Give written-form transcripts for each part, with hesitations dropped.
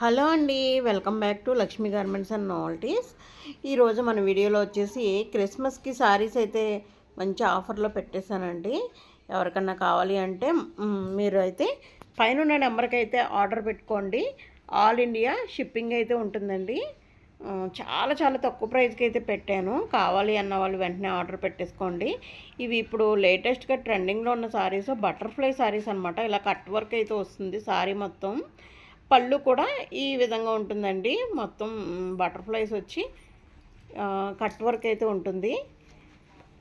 Hello అండి, welcome back to Lakshmi garments and novelties. ఈరోజు మన వీడియోలో వచ్చేసి క్రిస్మస్కి శారీస్ అయితే మంచి ఆఫర్లో పెట్టేశానండి. ఎవరికన్నా కావాలి అంటే మీరు అయితే పైన ఉన్న నెంబర్కి అయితే ఆర్డర్ పెట్టుకోండి. ఆల్ ఇండియా షిప్పింగ్ అయితే ఉంటుందండి. చాలా చాలా తక్కువ ప్రైస్కి అయితే పెట్టాను. కావాలి అన్న వాళ్ళు వెంటనే ఆర్డర్ పెట్టేసుకోండి. ఇవి ఇప్పుడు లేటెస్ట్గా ట్రెండింగ్లో ఉన్న శారీస్ బటర్ఫ్లై శారీస్ అనమాట. ఇలా కట్ వర్క్ అయితే వస్తుంది శారీ మొత్తం. పళ్ళు కూడా ఈ విధంగా ఉంటుందండి. మొత్తం బటర్ఫ్లైస్ వచ్చి కట్ వర్క్ అయితే ఉంటుంది.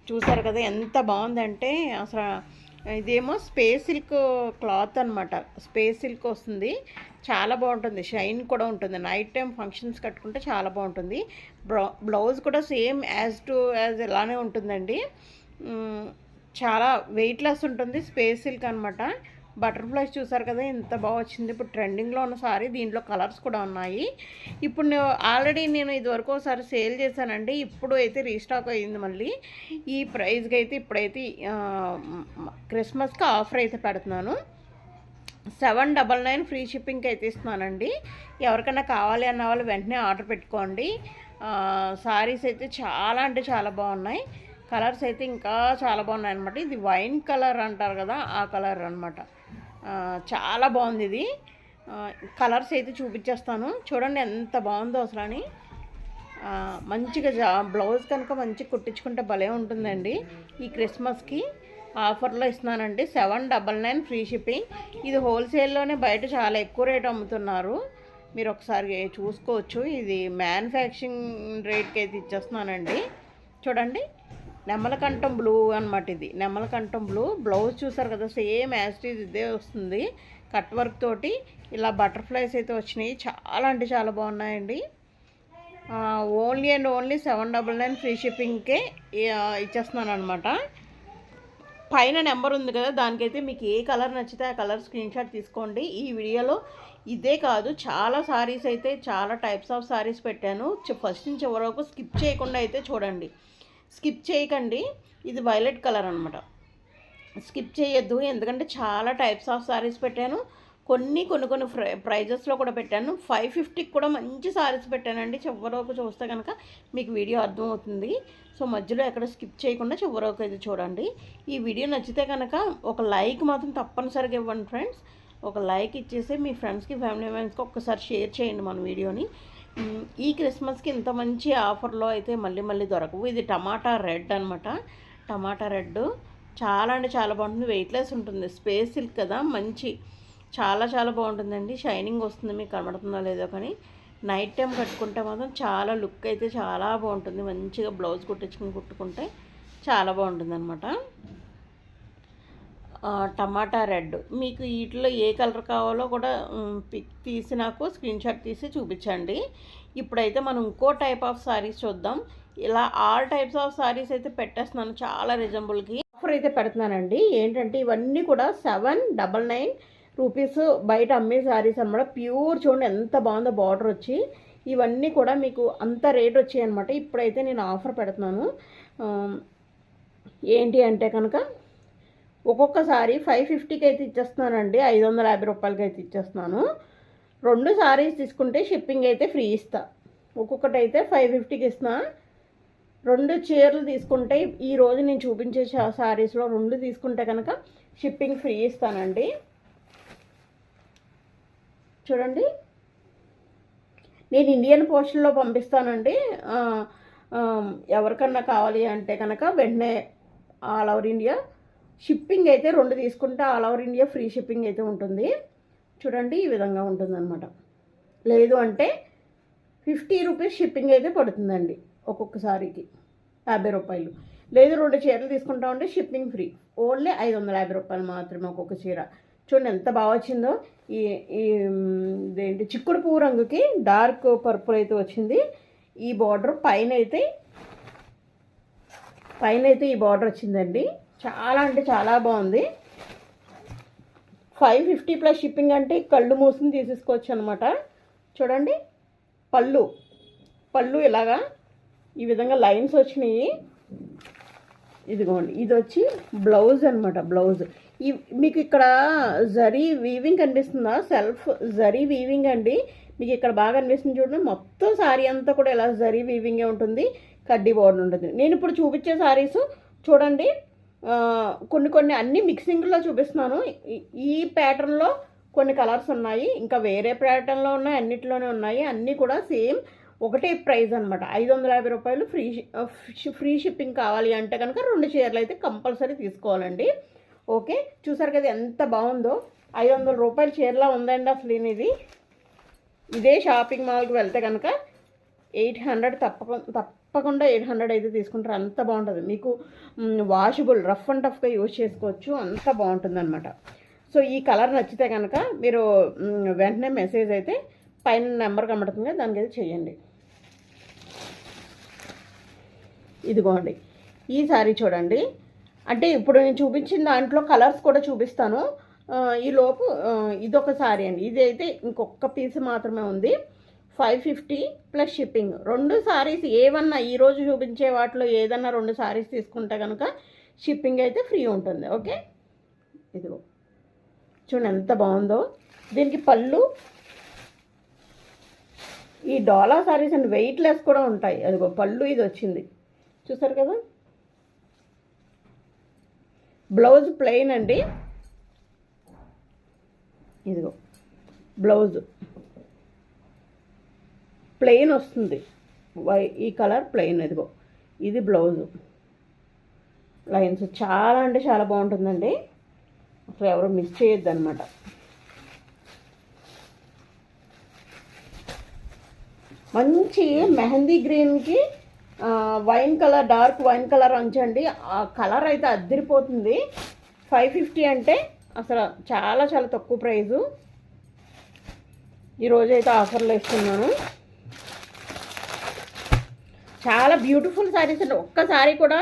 చూసారు కదా ఎంత బాగుందంటే అసలు. ఇదేమో స్పేస్ సిల్క్ క్లాత్ అనమాట. స్పేస్ సిల్క్ వస్తుంది, చాలా బాగుంటుంది. షైన్ కూడా ఉంటుంది. నైట్ టైం ఫంక్షన్స్ కట్టుకుంటే చాలా బాగుంటుంది. బ్లౌజ్ కూడా సేమ్ యాజ్ ఇలానే ఉంటుందండి. చాలా వెయిట్లెస్ ఉంటుంది. స్పేస్ సిల్క్ అనమాట. బటర్ఫ్లైస్ చూసారు కదా ఎంత బాగా వచ్చింది. ఇప్పుడు ట్రెండింగ్లో ఉన్న సారీ, దీంట్లో కలర్స్ కూడా ఉన్నాయి. ఇప్పుడు ఆల్రెడీ నేను ఇదివరకు ఒకసారి సేల్ చేశానండి. ఇప్పుడు అయితే రీస్టాక్ అయ్యింది మళ్ళీ. ఈ ప్రైస్కి అయితే ఇప్పుడైతే క్రిస్మస్కి ఆఫర్ అయితే పెడుతున్నాను. 799 ఫ్రీ షిప్పింగ్కి అయితే ఇస్తున్నానండి. ఎవరికైనా కావాలి అన్న వాళ్ళు వెంటనే ఆర్డర్ పెట్టుకోండి. సారీస్ అయితే చాలా అంటే చాలా బాగున్నాయి. కలర్స్ అయితే ఇంకా చాలా బాగున్నాయి అనమాట. ఇది వైన్ కలర్ అంటారు కదా, ఆ కలర్ అనమాట. చాలా బాగుంది ఇది. కలర్స్ అయితే చూపించేస్తాను చూడండి ఎంత బాగుందో అసలు అని. మంచిగా బ్లౌజ్ కనుక మంచిగా కుట్టించుకుంటే భలే ఉంటుందండి. ఈ క్రిస్మస్కి ఆఫర్లో ఇస్తున్నానండి. 799 ఫ్రీ షిప్పింగ్. ఇది హోల్సేల్లోనే బయట చాలా ఎక్కువ రేట్ అమ్ముతున్నారు. మీరు ఒకసారి చూసుకోవచ్చు. ఇది మ్యానుఫ్యాక్చరింగ్ రేట్కి అయితే ఇచ్చేస్తున్నానండి. చూడండి, నెమలకంఠం బ్లూ అనమాట. ఇది నెమలకంఠం బ్లూ. బ్లౌజ్ చూసారు కదా సేమ్ యాస్టీజ్ ఇదే వస్తుంది. కట్ వర్క్ తోటి ఇలా బటర్ఫ్లైస్ అయితే వచ్చినాయి. చాలా అంటే చాలా బాగున్నాయండి. ఓన్లీ అండ్ ఓన్లీ 799 ఫ్రీ షిప్పింగ్కే ఇచ్చేస్తున్నాను అనమాట. పైన నెంబర్ ఉంది కదా, దానికైతే మీకు ఏ కలర్ నచ్చితే ఆ కలర్ స్క్రీన్ షాట్ తీసుకోండి. ఈ వీడియోలో ఇదే కాదు చాలా సారీస్ అయితే, చాలా టైప్స్ ఆఫ్ సారీస్ పెట్టాను. ఫస్ట్ నుంచి చివరి వరకు స్కిప్ చేయకుండా అయితే చూడండి. స్కిప్ చేయకండి. ఇది వైలెట్ కలర్ అనమాట. స్కిప్ చేయొద్దు, ఎందుకంటే చాలా టైప్స్ ఆఫ్ సారీస్ పెట్టాను. కొన్ని ప్రైజెస్లో కూడా పెట్టాను. 550కి కూడా మంచి సారీస్ పెట్టానండి. చివరకు చూస్తే కనుక మీకు వీడియో అర్థమవుతుంది. సో మధ్యలో ఎక్కడ స్కిప్ చేయకుండా చివరకు అయితే చూడండి. ఈ వీడియో నచ్చితే కనుక ఒక లైక్ మాత్రం తప్పనిసరిగా ఇవ్వండి ఫ్రెండ్స్. ఒక లైక్ ఇచ్చేసి మీ ఫ్రెండ్స్కి, ఫ్యామిలీ మెంబర్స్కి ఒక్కసారి షేర్ చేయండి మన వీడియోని. ఈ క్రిస్మస్కి ఇంత మంచి ఆఫర్లో అయితే మళ్ళీ దొరకవు. ఇది టమాటా రెడ్ అనమాట. టమాటా రెడ్ చాలా అంటే చాలా బాగుంటుంది. వెయిట్లెస్ ఉంటుంది. స్పేస్ సిల్క్ కదా, మంచి చాలా చాలా బాగుంటుందండి. షైనింగ్ వస్తుంది, మీకు కనబడుతుందో లేదో కానీ. నైట్ టైం కట్టుకుంటే మాత్రం చాలా లుక్ అయితే చాలా బాగుంటుంది. మంచిగా బ్లౌజ్ కుట్టుకుంటే చాలా బాగుంటుంది అనమాట. టమాటా రెడ్. మీకు వీటిలో ఏ కలర్ కావాలో కూడా పిక్ తీసి నాకు స్క్రీన్ షాట్ తీసి చూపించండి. ఇప్పుడైతే మనం ఇంకో టైప్ ఆఫ్ సారీస్ చూద్దాం. ఇలా ఆల్ టైప్స్ ఆఫ్ సారీస్ అయితే పెట్టేస్తున్నాను చాలా రీజనబుల్కి. ఆఫర్ అయితే పెడుతున్నానండి. ఏంటంటే ఇవన్నీ కూడా 799 రూపీస్ బయట అమ్మే సారీస్ అనమాట. ప్యూర్ చూడండి ఎంత బాగుందో బార్డర్ వచ్చి. ఇవన్నీ కూడా మీకు అంత రేట్ వచ్చాయి అనమాట. ఇప్పుడైతే నేను ఆఫర్ పెడుతున్నాను. ఏంటి అంటే కనుక ఒక్కొక్కసారి 550కి అయితే ఇచ్చేస్తున్నానండి. 550 రూపాయలకి అయితే ఇచ్చేస్తున్నాను. 2 సారీస్ తీసుకుంటే షిప్పింగ్ అయితే ఫ్రీ ఇస్తా. ఒక్కొక్కటి అయితే 550కి ఇస్తున్నా. 2 చీరలు తీసుకుంటే ఈరోజు నేను చూపించే సారీస్లో 2 తీసుకుంటే కనుక షిప్పింగ్ ఫ్రీ ఇస్తానండి. చూడండి, నేను ఇండియన్ పోస్ట్లో పంపిస్తానండి. ఎవరికన్నా కావాలి అంటే కనుక వెంటనే ఆల్ ఓవర్ ఇండియా షిప్పింగ్ అయితే 2 తీసుకుంటే all over India free shipping అయితే ఉంటుంది. చూడండి, ఈ విధంగా ఉంటుందన్నమాట. లేదు అంటే 50 రూపీస్ షిప్పింగ్ అయితే పడుతుందండి ఒక్కొక్కసారికి. 50 రూపాయలు. లేదు 2 చీరలు తీసుకుంటామంటే షిప్పింగ్ ఫ్రీ. ఓన్లీ 550 రూపాయలు మాత్రమే ఒక్కొక్క చీర. చూడండి ఎంత బాగా వచ్చిందో. ఇదేంటి చిక్కుడు పువ్వు రంగుకి డార్క్ పర్పుల్ అయితే వచ్చింది. ఈ బార్డర్ పైన అయితే ఈ బార్డర్ వచ్చిందండి. చాలా అంటే చాలా బాగుంది. 550 ప్లస్ షిప్పింగ్ అంటే కళ్ళు మూసుని తీసేసుకోవచ్చు అనమాట. చూడండి, పళ్ళు ఇలాగా ఈ విధంగా లైన్స్ వచ్చినాయి. ఇదిగోండి, ఇది వచ్చి బ్లౌజ్ అనమాట. బ్లౌజ్ ఈ మీకు ఇక్కడ జరీ వీవింగ్ కనిపిస్తుందా? సెల్ఫ్ జరీ వీవింగ్ అండి. మీకు ఇక్కడ బాగా అనిపిస్తుంది చూడండి. మొత్తం శారీ అంతా కూడా ఇలా జరీ వీవింగే ఉంటుంది. కడ్డీ బోర్డర్ ఉంటుంది. నేను ఇప్పుడు చూపించే శారీస్ చూడండి, కొన్ని అన్ని మిక్సింగ్లో చూపిస్తున్నాను. ఈ ప్యాటర్న్లో కొన్ని కలర్స్ ఉన్నాయి, ఇంకా వేరే ప్యాటర్న్లో ఉన్నాయి, అన్నిటిలోనే ఉన్నాయి. అన్నీ కూడా సేమ్ ఒకటే ప్రైస్ అనమాట. 550 రూపాయలు. ఫ్రీ షిప్పింగ్ కావాలి అంటే కనుక 2 చీరలు అయితే కంపల్సరీ తీసుకోవాలండి. ఓకే, చూసారు కదా ఎంత బాగుందో. 500 రూపాయల చీరలా ఉందండి అసలు. ఇదే షాపింగ్ మాల్కి వెళ్తే కనుక 800 తప్పకుండా 800 అయితే తీసుకుంటారు. అంత బాగుంటుంది. మీకు వాషబుల్, రఫ్ అండ్ టఫ్గా యూజ్ చేసుకోవచ్చు. అంత బాగుంటుంది అనమాట. సో ఈ కలర్ నచ్చితే కనుక మీరు వెంటనే మెసేజ్ అయితే పైన నెంబర్ కనబడుతుంది, దానికి అయితే చేయండి. ఇదిగోండి ఈ శారీ చూడండి. అంటే ఇప్పుడు నేను చూపించిన దాంట్లో కలర్స్ కూడా చూపిస్తాను. ఈలోపు ఇదొక శారీ అండి. ఇది అయితే ఇంకొక పీస్ మాత్రమే ఉంది. 550 ప్లస్ షిప్పింగ్. 2 శారీస్ ఏమన్నా ఈరోజు చూపించే వాటిలో ఏదన్నా 2 శారీస్ తీసుకుంటే కనుక షిప్పింగ్ అయితే ఫ్రీ ఉంటుంది. ఓకే, ఇదిగో చూడండి ఎంత బాగుందో. దీనికి పళ్ళు ఈ డోలా శారీస్ అండ్ వెయిట్లెస్ కూడా ఉంటాయి. అదిగో పళ్ళు ఇది వచ్చింది, చూసారు కదా. బ్లౌజ్ ప్లెయిన్ అండి. ఇదిగో బ్లౌజ్ ప్లెయిన్ వస్తుంది. ఈ కలర్ ప్లెయిన్. ఇదిగో ఇది బ్లౌజు. లైన్స్ చాలా అంటే చాలా బాగుంటుందండి. అసలు ఎవరు మిస్ చేయొద్దు అనమాట. మంచి మెహందీ గ్రీన్కి wine colour, dark wine colour అంచండి. ఆ కలర్ అయితే అద్దరిపోతుంది. 550 అంటే అసలు చాలా చాలా తక్కువ ప్రైజు. ఈరోజైతే ఆఫర్లో ఇస్తున్నాను. చాలా బ్యూటిఫుల్ శారీస్ అండి. ఒక్కసారి కూడా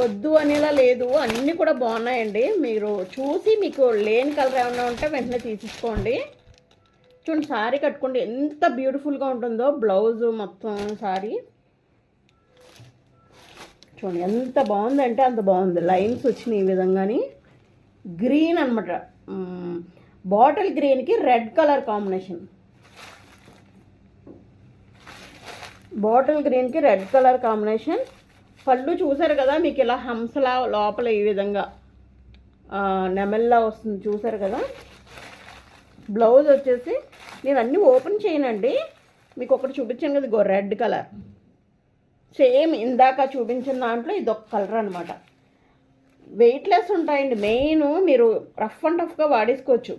వద్దు అనేలా లేదు, అన్నీ కూడా బాగున్నాయండి. మీరు చూసి మీకు లేని కలర్ ఏమన్నా ఉంటే వెంటనే తీసుకోండి. చూడండి శారీ కట్టుకోండి ఎంత బ్యూటిఫుల్గా ఉంటుందో. బ్లౌజ్ మొత్తం శారీ చూడండి ఎంత బాగుందంటే అంత బాగుంది. లైన్స్ వచ్చినాయి ఈ విధంగాని. గ్రీన్ అనమాట, బాటిల్ గ్రీన్కి రెడ్ కలర్ కాంబినేషన్. బాటిల్ గ్రీన్కి రెడ్ కలర్ కాంబినేషన్. పళ్ళు చూసారు కదా, మీకు ఇలా హంసలా లోపల ఈ విధంగా నెమల్లా వస్తుంది, చూసారు కదా. బ్లౌజ్ వచ్చేసి నేను అన్నీ ఓపెన్ చేయనండి, మీకు ఒకటి చూపించాను కదా, ఇగో రెడ్ కలర్. సేమ్ ఇందాక చూపించిన దాంట్లో ఇదొక కలర్ అనమాట. వెయిట్లెస్ ఉంటాయండి. మెయిన్ మీరు రఫ్ అండ్ టఫ్గా వాడేసుకోవచ్చు.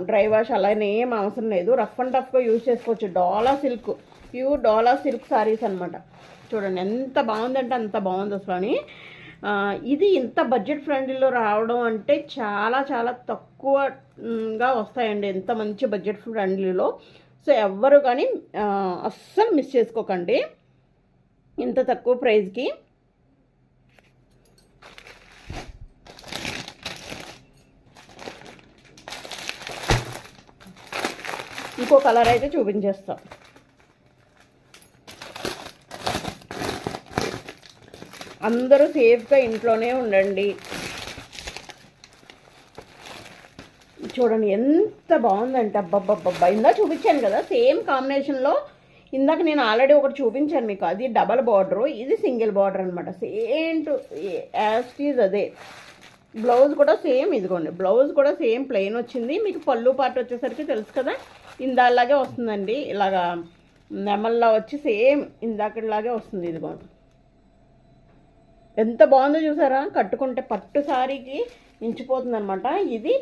డ్రై వాష్ అలానే ఏం అవసరం లేదు, రఫ్ అండ్ టఫ్గా యూజ్ చేసుకోవచ్చు. డోలా సిల్క్, ప్యూర్ డోలా సిల్క్ శారీస్ అనమాట. చూడండి ఎంత బాగుందంటే అంత బాగుంది అసలు అని. ఇది ఇంత బడ్జెట్ ఫ్రెండ్లీలో రావడం అంటే చాలా చాలా తక్కువగా వస్తాయండి, ఎంత మంచి బడ్జెట్ ఫ్రెండ్లీలో. సో ఎవ్వరు కానీ అస్సలు మిస్ చేసుకోకండి ఇంత తక్కువ ప్రైస్కి. ఇంకో కలర్ అయితే చూపించేస్తాం. అందరూ సేఫ్గా ఇంట్లోనే ఉండండి. చూడండి ఎంత బాగుందంటే, అబ్బబ్బబ్బబ్బా. ఇందాక చూపించాను కదా సేమ్ కాంబినేషన్లో. ఇందాక నేను ఆల్రెడీ ఒకటి చూపించాను మీకు, అది డబల్ బార్డరు, ఇది సింగిల్ బార్డర్ అనమాట. సేమ్ టు యాజ్ ఈజ్ అదే. బ్లౌజ్ కూడా సేమ్, ఇదిగోండి బ్లౌజ్ కూడా సేమ్ ప్లెయిన్ వచ్చింది. మీకు పళ్ళు పార్ట్ వచ్చేసరికి తెలుసు కదా, ఇందాలాగే వస్తుందండి. ఇలాగా నెమల్లా వచ్చి సేమ్ ఇందాకలాగే వస్తుంది. ఇదిగోండి ఎంత బాగుందో చూసారా. కట్టుకుంటే పట్టు శారీకి మించిపోతుంది అనమాట. ఇది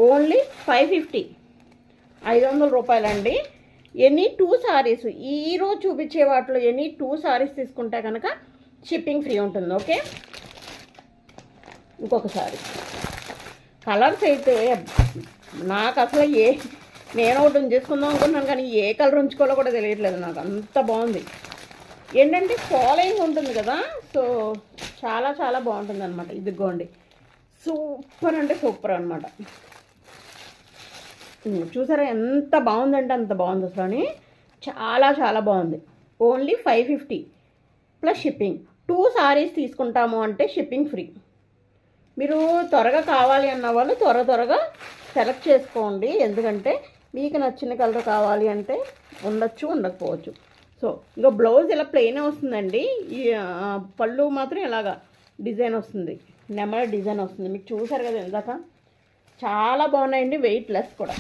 ఓన్లీ 550, 500 రూపాయలండి. ఎనీ 2 శారీస్, ఈరోజు చూపించే వాటిలో ఎనీ 2 శారీస్ తీసుకుంటే కనుక షిప్పింగ్ ఫ్రీ ఉంటుంది. ఓకే, ఇంకొకసారి కలర్స్ అయితే నాకు అసలు నేను ఒకటి ఉంచేసుకుందాం అనుకుంటున్నాను, కానీ ఏ కలర్ ఉంచుకోవాలో కూడా తెలియట్లేదు నాకు, అంత బాగుంది. ఏంటంటే ఫాలోయింగ్ ఉంటుంది కదా, సో చాలా చాలా బాగుంటుంది అనమాట. ఇదిగోండి సూపర్ అంటే సూపర్ అనమాట. చూసారా ఎంత బాగుందంటే అంత బాగుంది అసలు అని. చాలా చాలా బాగుంది. Only 550 plus shipping. 2 శారీస్ తీసుకుంటాము అంటే షిప్పింగ్ ఫ్రీ. మీరు త్వరగా కావాలి అన్న వాళ్ళు త్వరగా సెలెక్ట్ చేసుకోండి. ఎందుకంటే మీకు నచ్చిన కలర్ కావాలి అంటే ఉండొచ్చు, ఉండకపోవచ్చు. సో ఇక బ్లౌజ్ ఇలా ప్లెయిన్ వస్తుందండి. ఈ పళ్ళు మాత్రం ఇలాగా డిజైన్ వస్తుంది, నెమల డిజైన్ వస్తుంది. మీకు చూసారు కదా ఇందాక, చాలా బాగున్నాయండి, వెయిట్ లెస్ కూడా.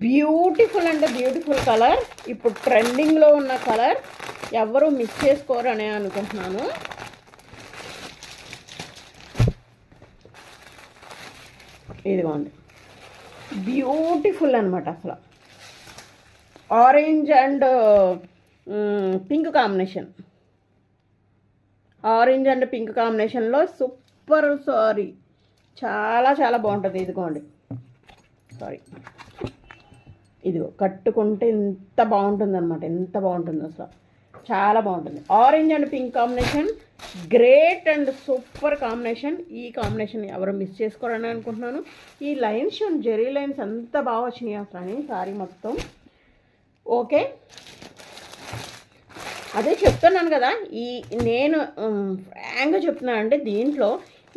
బ్యూటిఫుల్ అంటే బ్యూటిఫుల్ కలర్, ఇప్పుడు ట్రెండింగ్లో ఉన్న కలర్, ఎవరు మిస్ చేసుకోరు అని అనుకుంటున్నాను. ఇదిగోండి, బ్యూటిఫుల్ అనమాట అసలు. Orange and pink combination, orange and pink కాంబినేషన్లో సూపర్ సారీ, చాలా చాలా బాగుంటుంది. ఇదిగోండి, సారీ, ఇదిగో కట్టుకుంటే ఎంత బాగుంటుంది అనమాట, ఎంత బాగుంటుంది అసలు, చాలా బాగుంటుంది. Orange and pink combination great and super combination. ఈ కాంబినేషన్ ఎవరు మిస్ చేసుకోరని అనుకుంటున్నాను. ఈ లైన్స్, జెరీ లైన్స్ అంత బాగా వచ్చినాయి అసలు అని సారీ మొత్తం. ఓకే, అదే చెప్తున్నాను కదా, నేను ఫ్రాంక్గా చెప్తున్నాను అంటే దీంట్లో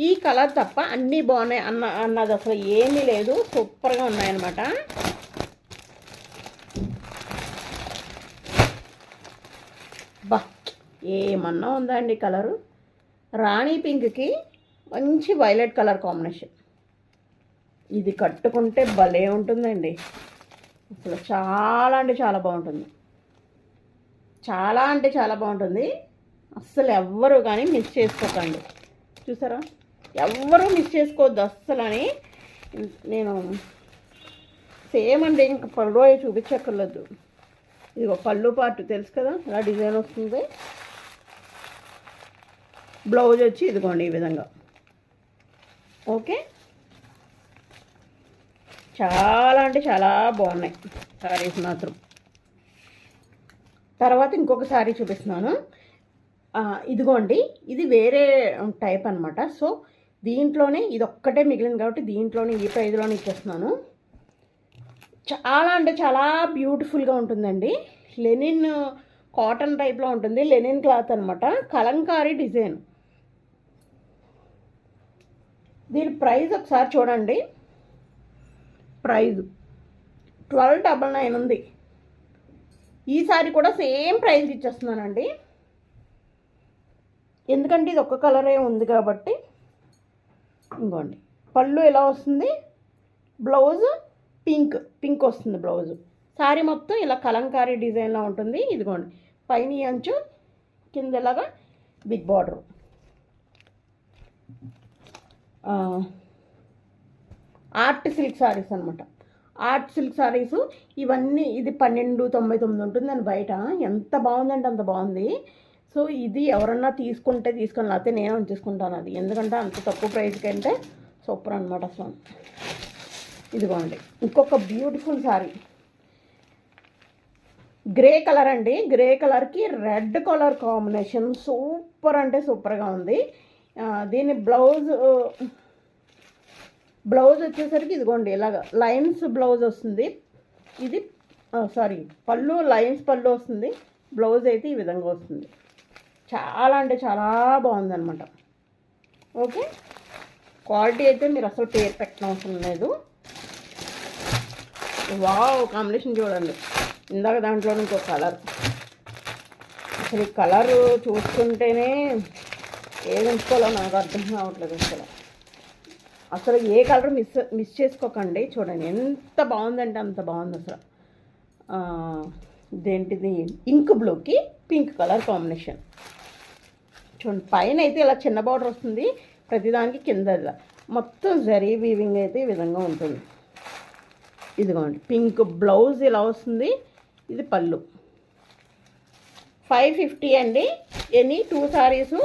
ఈ కలర్ తప్ప అన్నీ బాగున్నాయి అన్నది అసలు ఏమీ లేదు, సూపర్గా ఉన్నాయన్నమాట. బా, ఏమన్నా ఉందా అండి కలరు. రాణి పింక్కి మంచి వైలెట్ కలర్ కాంబినేషన్. ఇది కట్టుకుంటే భలే ఉంటుందండి అసలు, చాలా అంటే చాలా బాగుంటుంది, చాలా అంటే చాలా బాగుంటుంది. అస్సలు ఎవ్వరు కానీ మిస్ చేసుకోకండి. చూసారా, ఎవ్వరూ మిస్ చేసుకోవద్దు అస్సలు అని. నేను సేమ్ అండి, ఇంకా పళ్ళు అవి చూపించక్కర్లేదు. ఇదిగో పళ్ళు పార్ట్ తెలుసు కదా, ఇలా డిజైన్ వస్తుంది. బ్లౌజ్ వచ్చి ఇదిగోండి ఈ విధంగా. ఓకే, చాలా అంటే చాలా బాగున్నాయి శారీస్ మాత్రం. తర్వాత ఇంకొక శారీ చూపిస్తున్నాను. ఇదిగోండి, ఇది వేరే టైప్ అనమాట. సో దీంట్లోనే ఇది ఒక్కటే మిగిలింది కాబట్టి దీంట్లోనే ఈ ప్రైజ్లోనే ఇచ్చేస్తున్నాను. చాలా అంటే చాలా బ్యూటిఫుల్గా ఉంటుందండి. లెనిన్ కాటన్ టైప్లో ఉంటుంది, లెనిన్ క్లాత్ అనమాట, కలంకారీ డిజైన్. దీని ప్రైస్ ఒకసారి చూడండి, ప్రైజ్ 1299 ఉంది. ఈసారి కూడా సేమ్ ప్రైస్ ఇచ్చేస్తున్నానండి, ఎందుకంటే ఇది ఒక్క కలరే ఉంది కాబట్టి. ఇంకోండి, పళ్ళు ఎలా వస్తుంది, బ్లౌజ్ పింక్ వస్తుంది బ్లౌజ్. శారీ మొత్తం ఇలా కలంకారీ డిజైన్లో ఉంటుంది. ఇదిగోండి, పైన అంచు, కింద ఇలాగా big border. Art silk saris అనమాట, ఆర్ట్ సిల్క్ శారీస్ ఇవన్నీ. ఇది 1299 ఉంటుందని బయట. ఎంత బాగుందంటే అంత బాగుంది. సో ఇది ఎవరన్నా తీసుకుంటే తీసుకొని, లేకపోతే నేను ఉంచేసుకుంటాను అది, ఎందుకంటే అంత తక్కువ ప్రైస్కి అంటే సూపర్ అనమాట అసలు. ఇదిగోండి, ఇంకొక బ్యూటిఫుల్ శారీ, గ్రే కలర్ అండి. గ్రే కలర్కి రెడ్ కలర్ కాంబినేషన్ సూపర్ అంటే సూపర్గా ఉంది. దీని బ్లౌజ్ వచ్చేసరికి ఇదిగోండి ఇలాగ లైన్స్ బ్లౌజ్ వస్తుంది. ఇది సారీ, పళ్ళు లైన్స్ పళ్ళు వస్తుంది, బ్లౌజ్ అయితే ఈ విధంగా వస్తుంది. చాలా అంటే చాలా బాగుందన్నమాట. ఓకే, క్వాలిటీ అయితే మీరు అసలు పేరు పెట్టిన అవసరం లేదు. వావ్, కాంబినేషన్ చూడండి, ఇందాక దాంట్లో ఇంకో కలర్. అసలు ఈ కలరు చూస్తుంటేనే ఏది ఉంచుకోవాలో నాకు అర్థం కావట్లేదు అసలు ఏ కలర్ మిస్ చేసుకోకండి. చూడండి ఎంత బాగుందంటే అంత బాగుంది అసలు. ఇదేంటిది, ఇంక్ బ్లూకి పింక్ కలర్ కాంబినేషన్. చూడండి, పైన అయితే ఇలా చిన్న బార్డర్ వస్తుంది, ప్రతిదానికి కింద ఇలా మొత్తం జరీ వీవింగ్ అయితే ఈ విధంగా ఉంటుంది. ఇదిగోండి, పింక్ బ్లౌజ్ ఇలా వస్తుంది, ఇది పళ్ళు. 550 అండి. ఎనీ 2 సారీసు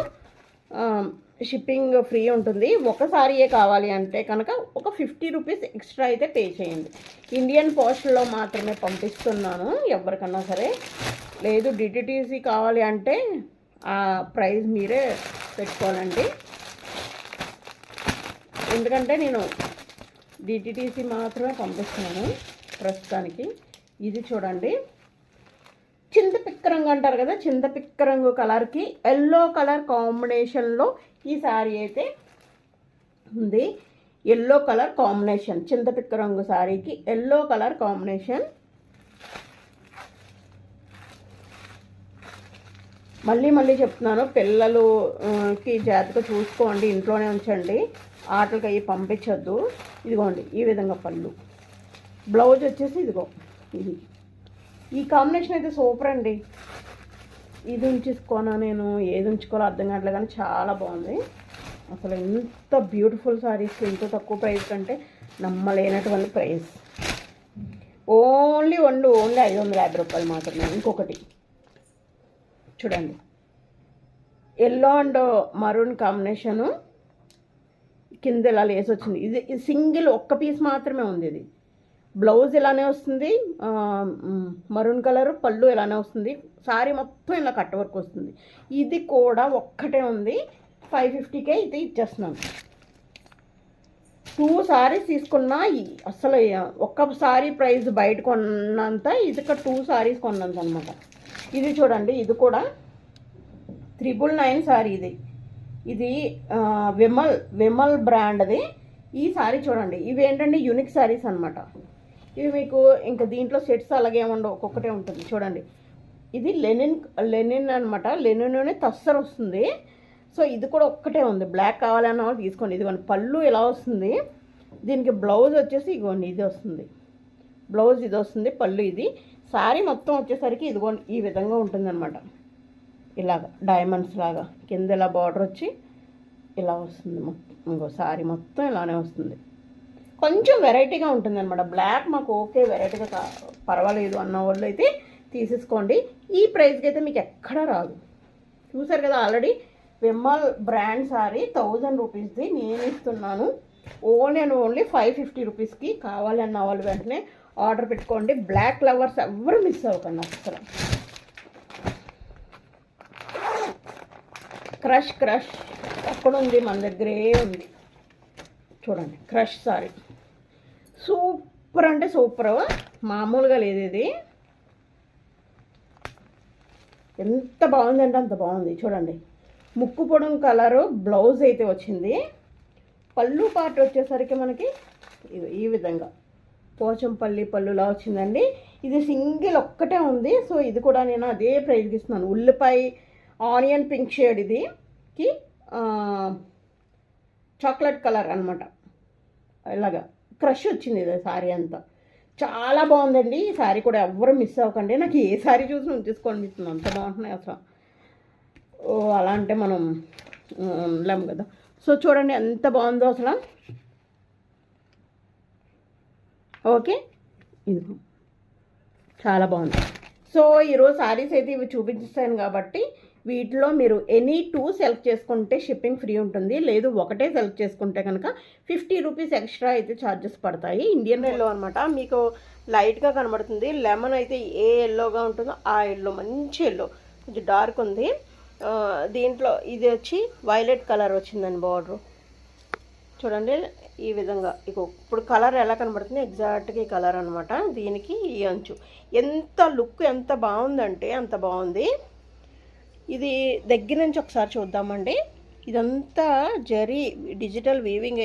షిప్పింగ్ ఫ్రీ ఉంటుంది. ఒక సారీయే కావాలి అంటే కనుక ఒక 50 రూపీస్ ఎక్స్ట్రా అయితే పే చేయండి. ఇండియన్ పోస్ట్లో మాత్రమే పంపిస్తున్నాను ఎవరికన్నా సరే. లేదు డిటిటీసీ కావాలి అంటే ఆ ప్రైస్ మీరే పెట్టుకోవాలండి, ఎందుకంటే నేను డిటిటీసీ మాత్రమే పంపిస్తున్నాను ప్రస్తుతానికి. ఇది చూడండి, చింతపిక్క రంగు అంటారు కదా, చింతపిక్క రంగు కలర్కి ఎల్లో కలర్ కాంబినేషన్లో ఈ శారీ అయితే ఉంది. ఎల్లో కలర్ కాంబినేషన్, చింతపిక్క రంగు శారీకి ఎల్లో కలర్ కాంబినేషన్. మళ్ళీ చెప్తున్నాను, పిల్లలుకి జాగ్రత్తగా చూసుకోండి, ఇంట్లోనే ఉంచండి, ఆటలకి అవి పంపించొద్దు. ఇదిగోండి ఈ విధంగా పళ్ళు, బ్లౌజ్ వచ్చేసి ఇదిగో ఇది. ఈ కాంబినేషన్ అయితే సూపర్ అండి. ఇది ఉంచుకోనా నేను, ఏది ఉంచుకోవాలో అర్థం కావట్లేదు, కానీ చాలా బాగుంది. అసలు ఎంత బ్యూటిఫుల్ సారీస్, ఇంత తక్కువ ప్రైస్ కంటే నమ్మలేనటువంటి ప్రైస్. ఓన్లీ 550 రూపాయలు మాత్రమే. ఇంకొకటి చూడండి, ఎల్లో అండ్ మరూన్ కాంబినేషను, కింద ఇలా లేసి వచ్చింది. ఇది సింగిల్ ఒక్క పీస్ మాత్రమే ఉంది. ఇది బ్లౌజ్ ఇలానే వస్తుంది, మరూన్ కలర్, పళ్ళు ఇలానే వస్తుంది, సారీ మొత్తం ఇలా కట్ వర్క్ వస్తుంది. ఇది కూడా ఒక్కటే ఉంది, 550కే ఇది ఇచ్చేస్తున్నాను. 2 సారీస్ తీసుకున్నా అసలు ఒక్క సారీ ప్రైస్ బయట కొన్నంత, ఇది 2 సారీస్ కొన్నంత అనమాట. ఇది చూడండి, ఇది కూడా 999 సారీ. ఇది విమల్ బ్రాండ్ది. ఈ సారీ చూడండి, ఇవి ఏంటంటే యూనిక్ సారీస్ అనమాట. ఇవి మీకు ఇంకా దీంట్లో సెట్స్ అలాగే ఉండవు, ఒక్కొక్కటే ఉంటుంది. చూడండి, ఇది లెనిన్ అనమాట, లెనిన్లోనే తస్సర్ వస్తుంది. సో ఇది కూడా ఒక్కటే ఉంది. బ్లాక్ కావాలన్న వాళ్ళు తీసుకోండి. ఇదిగోండి పళ్ళు ఇలా వస్తుంది, దీనికి బ్లౌజ్ వచ్చేసి ఇదిగోండి ఇది వస్తుంది, బ్లౌజ్ ఇది వస్తుంది, పళ్ళు ఇది. సారీ మొత్తం వచ్చేసరికి ఇదిగోండి ఈ విధంగా ఉంటుందన్నమాట. ఇలాగ డైమండ్స్ లాగా కింద ఇలా బార్డర్ వచ్చి ఇలా వస్తుంది. ఇంకో సారీ మొత్తం ఇలానే వస్తుంది. కొంచెం వెరైటీగా ఉంటుందన్నమాట. బ్లాక్ మాకు ఓకే, వెరైటీగా పర్వాలేదు అన్న వాళ్ళు అయితే తీసేసుకోండి. ఈ ప్రైస్కి అయితే మీకు ఎక్కడా రాదు. చూసారు కదా, ఆల్రెడీ విమల్ బ్రాండ్ సారీ 1000 రూపీస్ది నేను ఇస్తున్నాను. ఓన్లీ 550 రూపీస్కి. కావాలి అన్న వాళ్ళు వెంటనే ఆర్డర్ పెట్టుకోండి. బ్లాక్ లవర్స్ ఎవరు మిస్ అవ్వకండి అసలు. క్రష్ ఎక్కడుంది, మన దగ్గరే ఉంది. చూడండి క్రష్ సారీ సూపర్ అంటే సూపర్, మామూలుగా లేదు. ఇది ఎంత బాగుందంటే అంత బాగుంది. చూడండి, ముక్కు పొడం కలరు బ్లౌజ్ అయితే వచ్చింది. పళ్ళు పార్ట్ వచ్చేసరికి మనకి ఈ విధంగా పోచంపల్లి పళ్ళులా వచ్చిందండి. ఇది సింగిల్ ఒక్కటే ఉంది. సో ఇది కూడా నేను అదే ప్రైస్కి ఇస్తున్నాను. ఉల్లిపాయ ఆనియన్ పింక్ షేడ్, ఇదికి చాక్లెట్ కలర్ అనమాట. ఇలాగా క్రష్ వచ్చింది ఇది సారీ అంతా. చాలా బాగుందండి ఈ సారీ కూడా, ఎవ్వరూ మిస్ అవ్వకండి. నాకు ఏ సారీ చూసి ఉంచేసుకోండి, అంత బాగుంటున్నాయి అసలు. అలా అంటే మనం ఉండలేము కదా. సో చూడండి ఎంత బాగుందో అసలు. ఓకే, ఇది చాలా బాగుంది. సో ఈరోజు సారీస్ అయితే ఇవి చూపించేస్తాను కాబట్టి వీటిలో మీరు ఎనీ 2 సెలెక్ట్ చేసుకుంటే షిప్పింగ్ ఫ్రీ ఉంటుంది. లేదు ఒకటే సెలెక్ట్ చేసుకుంటే కనుక 50 రూపీస్ ఎక్స్ట్రా అయితే ఛార్జెస్ పడతాయి. ఇండియన్ ఎల్లో అనమాట, మీకు లైట్గా కనబడుతుంది. లెమన్ అయితే ఏ ఎల్లోగా ఉంటుందో ఆ ఎల్లో, మంచి ఎల్లో, కొంచెం డార్క్ ఉంది. దీంట్లో ఇది వచ్చి వైలెట్ కలర్ వచ్చిందండి బార్డరు. చూడండి ఈ విధంగా. ఇప్పుడు కలర్ ఎలా కనబడుతుంది, ఎగ్జాక్ట్గా ఈ కలర్ అనమాట. దీనికి ఈ అంచు ఎంత లుక్ ఎంత బాగుందంటే అంత బాగుంది. ఇది దగ్గర నుంచి ఒకసారి చూద్దామండి. ఇదంతా జరీ డిజిటల్ వీవింగ్,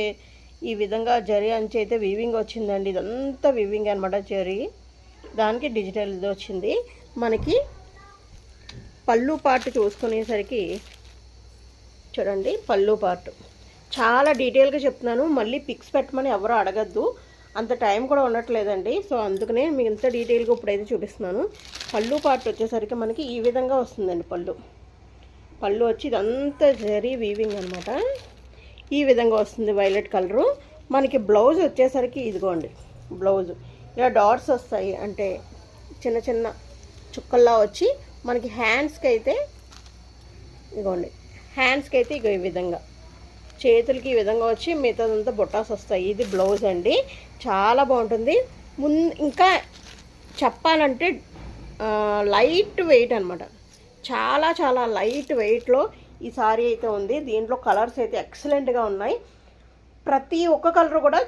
ఈ విధంగా జరీ అంచు అయితే వీవింగ్ వచ్చిందండి. ఇదంతా వీవింగ్ అనమాట, జరీ దానికి డిజిటల్ ఇది వచ్చింది. మనకి పళ్ళు పార్ట్ చూసుకునేసరికి చూడండి, పళ్ళు పార్ట్ చాలా డీటెయిల్గా చెప్తున్నాను. మళ్ళీ పిక్స్ పెట్టమని ఎవరు అడగద్దు, అంత టైం కూడా ఉండట్లేదండి. సో అందుకనే మీకు ఇంత డీటెయిల్గా ఇప్పుడైతే చూపిస్తున్నాను. పళ్ళు పార్ట్ వచ్చేసరికి మనకి ఈ విధంగా వస్తుందండి. పళ్ళు వచ్చి ఇదంతా జరీ వీవింగ్ అనమాట. ఈ విధంగా వస్తుంది వైలెట్ కలరు. మనకి బ్లౌజ్ వచ్చేసరికి ఇదిగోండి, బ్లౌజ్ ఇలా డాట్స్ వస్తాయి, అంటే చిన్న చిన్న చుక్కల్లా వచ్చి మనకి హ్యాండ్స్కి అయితే ఇదిగోండి, హ్యాండ్స్కి అయితే ఇగో ఈ విధంగా, చేతులకి ఈ విధంగా వచ్చి మిగతాదంతా బొట్టాస్ వస్తాయి. ఇది బ్లౌజ్ అండి, చాలా బాగుంటుంది. ఇంకా చెప్పాలంటే లైట్ వెయిట్ అనమాట, చాలా చాలా లైట్ వెయిట్లో ఈ సారీ అయితే ఉంది. దీంట్లో కలర్స్ అయితే ఎక్సలెంట్గా ఉన్నాయి. ప్రతి ఒక్క కలర్ కూడా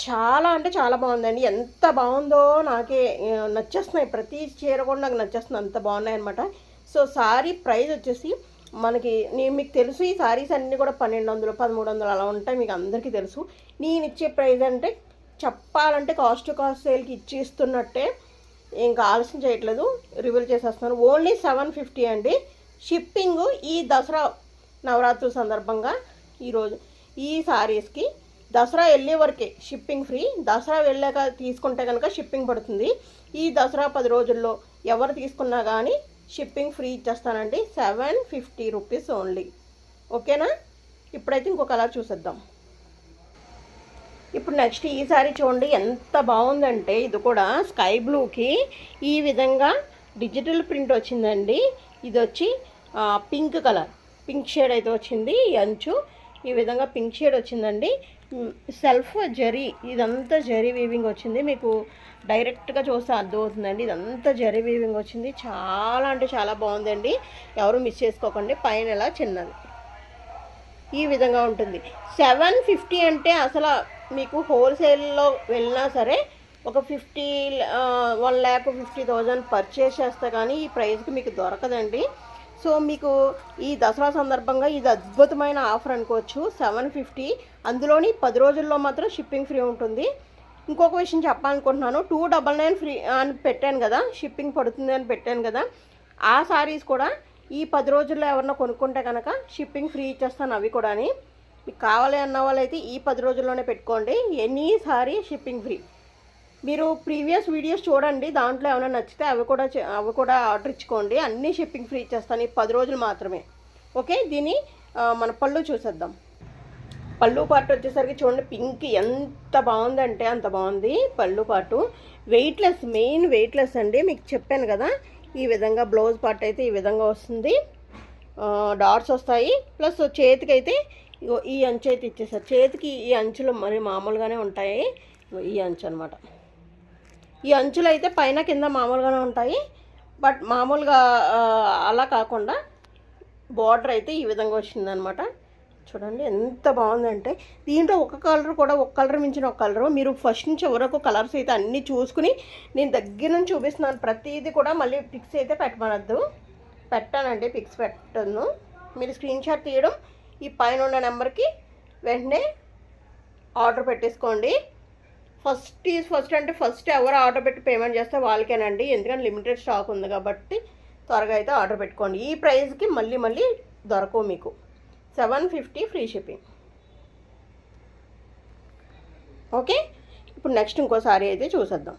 చాలా అంటే చాలా బాగుందండి. ఎంత బాగుందో నాకే నచ్చేస్తున్నాయి. ప్రతి చీర కూడా నాకు నచ్చేస్తుంది, అంత బాగున్నాయి అనమాట. సో సారీ ప్రైస్ వచ్చేసి మనకి మీకు తెలుసు ఈ సారీస్ అన్నీ కూడా 1200 1300 అలా ఉంటాయి, మీకు అందరికీ తెలుసు. నేను ఇచ్చే ప్రైస్ అంటే చెప్పాలంటే కాస్ట్ టు కాస్ట్ సేల్కి ఇచ్చిస్తున్నట్టే, ఇంకా ఆలస్యం చేయట్లేదు, రివీల్ చేసేస్తున్నాను. ఓన్లీ 750 అండి. షిప్పింగ్ ఈ దసరా నవరాత్రుల సందర్భంగా ఈరోజు ఈ సారీస్కి దసరా వెళ్ళే వరకే షిప్పింగ్ ఫ్రీ. దసరా వెళ్ళాక తీసుకుంటే కనుక షిప్పింగ్ పడుతుంది. ఈ దసరా 10 రోజుల్లో ఎవరు తీసుకున్నా కానీ షిప్పింగ్ ఫ్రీ ఇచ్చేస్తానండి. 750 rupees only. ఓకేనా? ఇప్పుడైతే ఇంకో కలర్ చూసేద్దాం. ఇప్పుడు నెక్స్ట్ ఈ సారీ చూడండి, ఎంత బాగుందంటే ఇది కూడా స్కై బ్లూకి ఈ విధంగా డిజిటల్ ప్రింట్ వచ్చిందండి. ఇది వచ్చి పింక్ కలర్, పింక్ షేడ్ అయితే వచ్చింది. ఈ అంచు ఈ విధంగా పింక్ షేడ్ వచ్చిందండి. సెల్ఫ్ జరీ, ఇదంతా జరీ వీవింగ్ వచ్చింది. మీకు డైరెక్ట్గా చూస్తే అర్థమవుతుందండి, ఇదంతా జరీ వీవింగ్ వచ్చింది. చాలా అంటే చాలా బాగుందండి, ఎవరు మిస్ చేసుకోకండి. పైన ఇలా చిన్నది ఈ విధంగా ఉంటుంది. 750 అంటే అసలు మీకు హోల్సేల్లో వెళ్ళినా సరే ఒక 1,50,000 పర్చేస్ చేస్తే కానీ ఈ ప్రైస్కి మీకు దొరకదండి. సో మీకు ఈ దసరా సందర్భంగా ఇది అద్భుతమైన ఆఫర్ అనుకోవచ్చు. 750, అందులోని 10 రోజుల్లో మాత్రం షిప్పింగ్ ఫ్రీ ఉంటుంది. ఇంకొక విషయం చెప్పాలనుకుంటున్నాను, 299 ఫ్రీ అని పెట్టాను కదా, షిప్పింగ్ పడుతుంది అని పెట్టాను కదా, ఆ సారీస్ కూడా ఈ 10 రోజుల్లో ఎవరన్నా కొనుక్కుంటే కనుక షిప్పింగ్ ఫ్రీ ఇచ్చేస్తాను. అవి కూడా మీకు కావాలి అన్న వాళ్ళైతే ఈ 10 రోజుల్లోనే పెట్టుకోండి. Any sorry shipping free. మీరు ప్రీవియస్ వీడియోస్ చూడండి, దాంట్లో ఏమైనా నచ్చితే అవి కూడా ఆర్డర్ ఇచ్చుకోండి. అన్నీ షిప్పింగ్ ఫ్రీ ఇచ్చేస్తాను, ఈ 10 రోజులు మాత్రమే. ఓకే, దీన్ని మన పళ్ళు చూసేద్దాం. పళ్ళు పార్ట్ వచ్చేసరికి చూడండి, పింక్ ఎంత బాగుందంటే అంత బాగుంది. పళ్ళు పార్టు వెయిట్లెస్, మెయిన్ వెయిట్లెస్ అండి. మీకు చెప్పాను కదా, ఈ విధంగా బ్లౌజ్ పార్ట్ అయితే ఈ విధంగా వస్తుంది, డాట్స్ వస్తాయి. ప్లస్ చేతికి అయితే ఈ అంచు అయితే ఇచ్చేసారు. చేతికి ఈ అంచులు మరి మామూలుగానే ఉంటాయి, ఈ అంచు అనమాట. ఈ అంచులు అయితే పైన కింద మామూలుగానే ఉంటాయి, బట్ మామూలుగా అలా కాకుండా బార్డర్ అయితే ఈ విధంగా వచ్చిందనమాట. చూడండి ఎంత బాగుందంటే, దీంట్లో ఒక కలర్ మించిన ఒక కలరు. మీరు ఫస్ట్ నుంచి ఎవరొక కలర్స్ అయితే అన్నీ చూసుకుని, నేను దగ్గర నుంచి చూపిస్తున్నాను ప్రతిదీ కూడా. మళ్ళీ పిక్స్ అయితే పెట్టమనద్దు, పెట్టానండి, పిక్స్ పెట్టను. మీరు స్క్రీన్ షాట్ తీయడం, ఈ పైన ఉన్న నెంబర్కి వెంటనే ఆర్డర్ పెట్టేసుకోండి. ఫస్ట్ అంటే ఫస్ట్ ఎవరు ఆర్డర్ పెట్టి పేమెంట్ చేస్తే వాళ్ళకేనండి, ఎందుకంటే లిమిటెడ్ స్టాక్ ఉంది కాబట్టి త్వరగా అయితే ఆర్డర్ పెట్టుకోండి. ఈ ప్రైస్కి మళ్ళీ దొరకవు మీకు. 750 ఫ్రీ షిప్పింగ్. ఓకే, ఇప్పుడు నెక్స్ట్ ఇంకో సారీ అయితే చూసేద్దాం.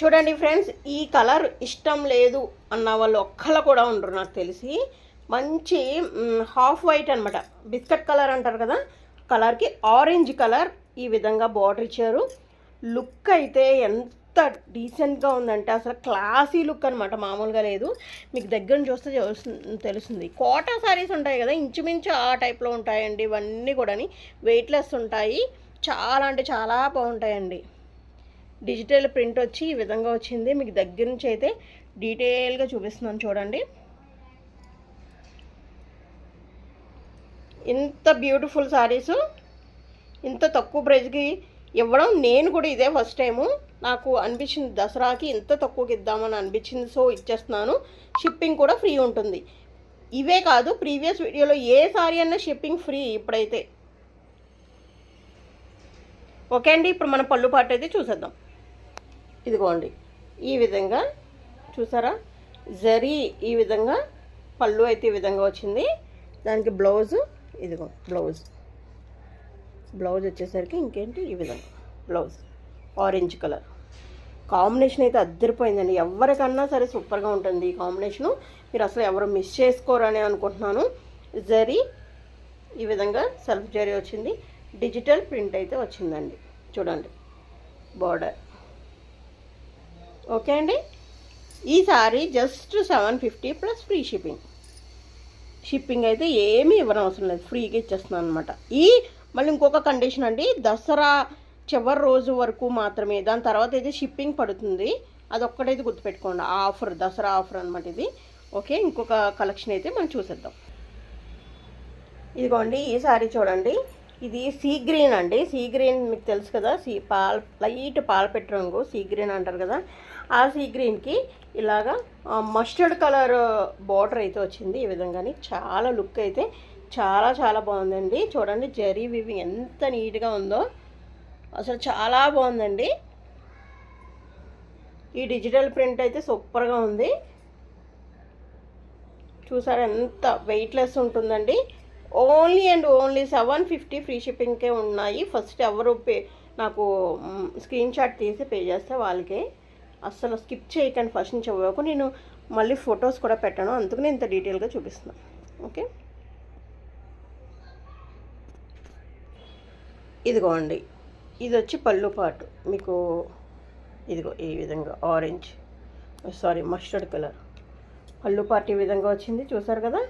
చూడండి ఫ్రెండ్స్, ఈ కలర్ ఇష్టం లేదు అన్న వాళ్ళు ఒక్కళ్ళు కూడా ఉండరు నాకు తెలిసి. మంచి హాఫ్ వైట్ అనమాట, బిస్కెట్ కలర్ అంటారు కదా, కలర్కి ఆరెంజ్ కలర్ ఈ విధంగా బార్డర్ ఇచ్చారు. లుక్ అయితే ఎంత డీసెంట్గా ఉందంటే అసలు క్లాసీ లుక్ అనమాట, మామూలుగా లేదు. మీకు దగ్గర చూస్తే తెలుస్తుంది. కోటా సారీస్ ఉంటాయి కదా, ఇంచుమించు ఆ టైప్లో ఉంటాయండి ఇవన్నీ కూడా. వెయిట్లెస్ ఉంటాయి, చాలా అంటే చాలా బాగుంటాయండి. డిజిటల్ ప్రింట్ వచ్చి ఈ విధంగా వచ్చింది. మీకు దగ్గర నుంచి అయితే డీటెయిల్గా చూపిస్తున్నాను చూడండి. ఇంత బ్యూటిఫుల్ సారీసు ఇంత తక్కువ ప్రైస్కి ఇవ్వడం నేను కూడా ఇదే ఫస్ట్ టైము. నాకు అనిపించింది దసరాకి ఇంత తక్కువకి ఇద్దామని అనిపించింది, సో ఇచ్చేస్తున్నాను. షిప్పింగ్ కూడా ఫ్రీ ఉంటుంది. ఇవే కాదు, ప్రీవియస్ వీడియోలో ఏ సారీ అన్నా షిప్పింగ్ ఫ్రీ ఇప్పుడైతే. ఓకే అండి, ఇప్పుడు మన పళ్ళు పాటు అయితే చూసేద్దాం. ఇదిగోండి ఈ విధంగా చూసారా, జరీ ఈ విధంగా పళ్ళు అయితే ఈ విధంగా వచ్చింది. దానికి బ్లౌజు ఇదిగో బ్లౌజ్ వచ్చేసరికి ఇంకేంటి ఈ విధంగా బ్లౌజ్ ఆరెంజ్ కలర్ కాంబినేషన్ అయితే అద్దరిపోయిందండి. ఎవరికన్నా సరే సూపర్గా ఉంటుంది ఈ కాంబినేషను. మీరు అసలు ఎవరు మిస్ చేసుకోరని అనుకుంటున్నాను. జరీ ఈ విధంగా సెల్ఫ్ జరీ వచ్చింది, డిజిటల్ ప్రింట్ అయితే వచ్చిందండి చూడండి, బార్డర్. ఓకే అండి, ఈ sorry just 750 plus free shipping అయితే ఏమీ ఇవ్వనవసరం లేదు, ఫ్రీగా ఇచ్చేస్తున్నాను అనమాట. మళ్ళీ ఇంకొక కండిషన్ అండి, దసరా చివరి రోజు వరకు మాత్రమే, దాని తర్వాత అయితే షిప్పింగ్ పడుతుంది. అదొక్కటైతే గుర్తుపెట్టుకోండి, ఆఫర్, దసరా ఆఫర్ అనమాట ఇది. ఓకే, ఇంకొక కలెక్షన్ అయితే మనం చూసేద్దాం. ఇదిగోండి ఈ సారీ చూడండి, ఇది సీ గ్రీన్ అండి. సీ గ్రీన్ మీకు తెలుసు కదా, లైట్ పాలపెట్టు రంగు సీ గ్రీన్ అంటారు కదా. ఆ సీ గ్రీన్కి ఇలాగా మస్టర్డ్ కలర్ బార్డర్ అయితే వచ్చింది ఈ విధంగాని. చాలా లుక్ అయితే చాలా చాలా బాగుందండి. చూడండి జరీ వీవింగ్ ఎంత నీట్గా ఉందో, అసలు చాలా బాగుందండి. ఈ డిజిటల్ ప్రింట్ అయితే సూపర్గా ఉంది. చూసారా ఎంత వెయిట్లెస్ ఉంటుందండి. ఓన్లీ అండ్ ఓన్లీ 750 ఫ్రీ షిప్పింగ్కే ఉన్నాయి. ఫస్ట్ ఎవరు నాకు స్క్రీన్ షాట్ తీసి పే చేస్తే వాళ్ళకే. అస్సలు స్కిప్ చేయకండి ఫస్ట్ నుంచి ఇవ్వకు. నేను మళ్ళీ ఫొటోస్ కూడా పెట్టాను, అందుకని ఇంత డీటెయిల్గా చూపిస్తున్నాను. ఓకే, ఇదిగోండి ఇది వచ్చి పళ్ళు పాటు మీకు. ఇదిగో ఈ విధంగా మస్టర్డ్ కలర్ పళ్ళు పాటు ఈ విధంగా వచ్చింది. చూసారు కదా.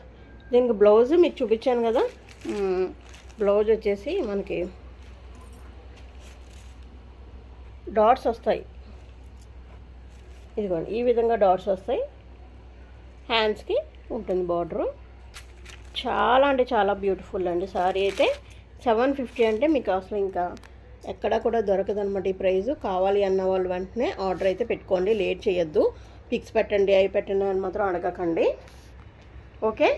దీనికి బ్లౌజ్ మీకు చూపించాను కదా. బ్లౌజ్ వచ్చేసి మనకి డాట్స్ వస్తాయి. ఇదిగోండి ఈ విధంగా డాట్స్ వస్తాయి. హ్యాండ్స్కి ఉంటుంది బార్డరు. చాలా అంటే చాలా బ్యూటిఫుల్ అండి. సారీ అయితే 750 అంటే మీకు అసలు ఇంకా ఎక్కడా కూడా దొరకదనమాట ఈ ప్రైజు. కావాలి అన్న వాళ్ళు వెంటనే ఆర్డర్ అయితే పెట్టుకోండి, లేట్ చేయొద్దు. పిక్స్ పెట్టండి, అవి పెట్టండి అని మాత్రం అడగకండి. ఓకే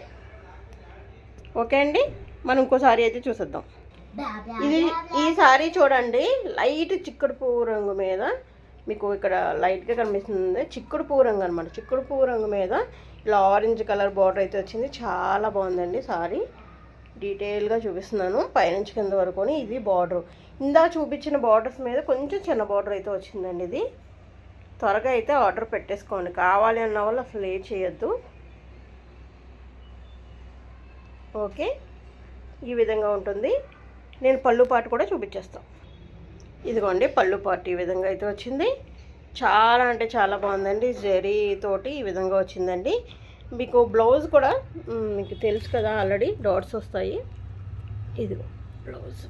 ఓకే అండి, మనం ఇంకో సారీ అయితే చూసేద్దాం. ఈ సారీ చూడండి, లైట్ చిక్కుడు పువ్వు రంగు మీద మీకు ఇక్కడ లైట్గా కనిపిస్తుంది. చిక్కుడు పువ్వు రంగు అనమాట. చిక్కుడు పువ్వు రంగు మీద ఇలా ఆరెంజ్ కలర్ బార్డర్ అయితే వచ్చింది. చాలా బాగుందండి సారీ. డీటెయిల్గా చూపిస్తున్నాను పైనుంచి కింద వరకు. ఇది బార్డర్ ఇందా చూపించిన బార్డర్స్ మీద కొంచెం చిన్న బార్డర్ అయితే వచ్చిందండి. ఇది త్వరగా అయితే ఆర్డర్ పెట్టేసుకోండి. కావాలి అన్న వాళ్ళు అసలు లేట్ చేయొద్దు. ఓకే, ఈ విధంగా ఉంటుంది. నేను పళ్ళు పాటు కూడా చూపించేస్తాను. ఇదిగోండి పళ్ళు పాటు ఈ విధంగా అయితే వచ్చింది. చాలా అంటే చాలా బాగుందండి. జరీ తోటి ఈ విధంగా వచ్చిందండి. మీకు బ్లౌజ్ కూడా మీకు తెలుసు కదా, ఆల్రెడీ డాట్స్ వస్తాయి. ఇదిగో బ్లౌజ్.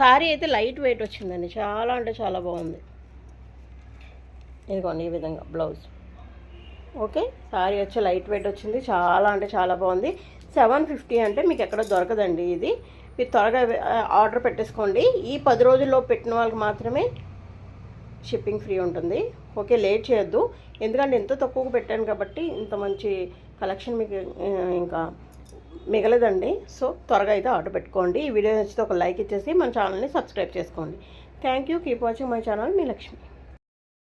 సారీ అయితే లైట్ వెయిట్ వచ్చిందండి. చాలా అంటే చాలా బాగుంది. ఇదిగోండి ఈ విధంగా బ్లౌజ్. ఓకే, సారీ వచ్చి లైట్ వెయిట్ వచ్చింది. చాలా అంటే చాలా బాగుంది. 750 అంటే మీకు ఎక్కడ దొరకదండి. ఇది మీరు త్వరగా ఆర్డర్ పెట్టేసుకోండి. ఈ 10 రోజుల్లో పెట్టిన వాళ్ళకి మాత్రమే షిప్పింగ్ ఫ్రీ ఉంటుంది. ఓకే, లేట్ చేయొద్దు. ఎందుకంటే ఎంతో తక్కువగా పెట్టాను కాబట్టి ఇంత మంచి కలెక్షన్ మీకు ఇంకా మిగలదండి. సో త్వరగా అయితే ఆర్డర్ పెట్టుకోండి. ఈ వీడియో నచ్చితే ఒక లైక్ ఇచ్చేసి మన ఛానల్ని సబ్స్క్రైబ్ చేసుకోండి. Thank you. Keep watching my channel. Me Lakshmi.